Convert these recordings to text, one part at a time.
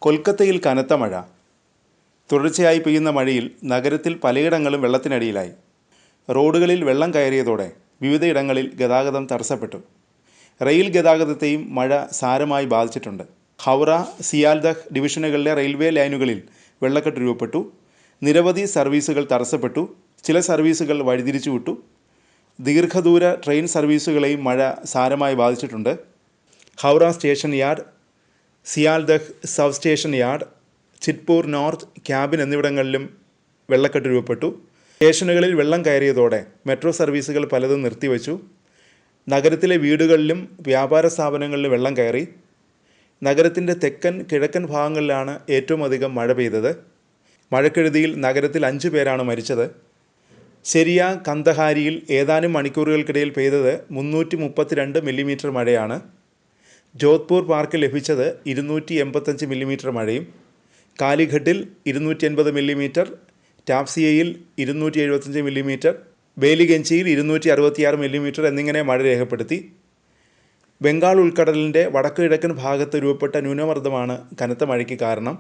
കൊൽക്കത്തയിൽ കനത്ത മഴ. തുടർച്ചയായി പെയ്യുന്ന മഴയിൽ നഗരത്തിൽ പലയിടങ്ങളും വെള്ളത്തിനടിയിലായി. റോഡുകളിൽ വെള്ളം കയറിയതോടെ വിവിധയിടങ്ങളിൽ ഗതാഗതം തടസ്സപ്പെട്ടു. റെയിൽ ഗതാഗതത്തെയും മഴ സാരമായി ബാധിച്ചിട്ടുണ്ട്. ഹൗറ, സിയാൽദഹ് ഡിവിഷനുകളിലെ റെയിൽവേ ലൈനുകളിൽ വെള്ളക്കെട്ട് രൂപപ്പെട്ടു. നിരവധി സർവീസുകൾ തടസ്സപ്പെട്ടു. ചില സർവീസുകൾ വഴിതിരിച്ചുവിട്ടു. ദീർഘദൂര ട്രെയിൻ സർവീസുകളെയും മഴ സാരമായി ബാധിച്ചിട്ടുണ്ട്. Howrah station yard, Sealdah sub station yard, Chitpur north cabin എന്നിവിടങ്ങളിലും വെള്ളക്കെട്ട് രൂപപ്പെട്ടു. സ്റ്റേഷനുകളിൽ വെള്ളം കയറിയതോടെ മെട്രോ സർവീസുകൾ പലതും നിർത്തിവച്ചു. നഗരത്തിലെ വീടുകളിലും വ്യാപാര സ്ഥാപനങ്ങളിലും വെള്ളം കയറി. നഗരത്തിൻ്റെ തെക്കൻ കിഴക്കൻ ഭാഗങ്ങളിലാണ് ഏറ്റവും അധികം മഴ പെയ്തത്. മഴക്കെടുതിയിൽ നഗരത്തിൽ 5 പേരാണ് മരിച്ചത്. ശരിയ കന്ദഹാരിയിൽ ഏതാനും മണിക്കൂറുകൾക്കിടയിൽ പെയ്തത് 332 മില്ലിമീറ്റർ മഴയാണ്. ജോധ്പൂർ പാർക്കിൽ ലഭിച്ചത് 285 മില്ലിമീറ്റർ മഴയും. കാലിഘട്ടിൽ 280 മില്ലിമീറ്റർ, ടാപ്സിയയിൽ 275 മില്ലിമീറ്റർ, ബേലിഗഞ്ചിയിൽ 266 മില്ലിമീറ്റർ എന്നിങ്ങനെ മഴ രേഖപ്പെടുത്തി. ബംഗാൾ ഉൾക്കടലിൻ്റെ വടക്കു കിഴക്കൻ ഭാഗത്ത് രൂപപ്പെട്ട ന്യൂനമർദ്ദമാണ് കനത്ത മഴയ്ക്ക് കാരണം.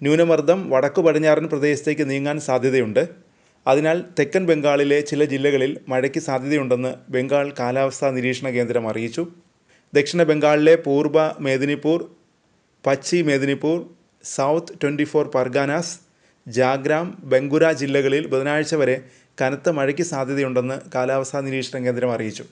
ന്യൂനമർദ്ദം വടക്കു പടിഞ്ഞാറൻ പ്രദേശത്തേക്ക് നീങ്ങാൻ സാധ്യതയുണ്ട്. അതിനാൽ തെക്കൻ ബംഗാളിലെ ചില ജില്ലകളിൽ മഴയ്ക്ക് സാധ്യതയുണ്ടെന്ന് ബംഗാൾ കാലാവസ്ഥാ നിരീക്ഷണ കേന്ദ്രം അറിയിച്ചു. ദക്ഷിണ ബംഗാളിലെ പൂർബ മേദിനിപൂർ, പശ്ചി മേദിനിപൂർ, സൗത്ത് 24 പർഗാനാസ്, ജാഗ്രാം, ബങ്കുര ജില്ലകളിൽ ബുധനാഴ്ച വരെ കനത്ത മഴയ്ക്ക് സാധ്യതയുണ്ടെന്ന് കാലാവസ്ഥാ നിരീക്ഷണ കേന്ദ്രം അറിയിച്ചു.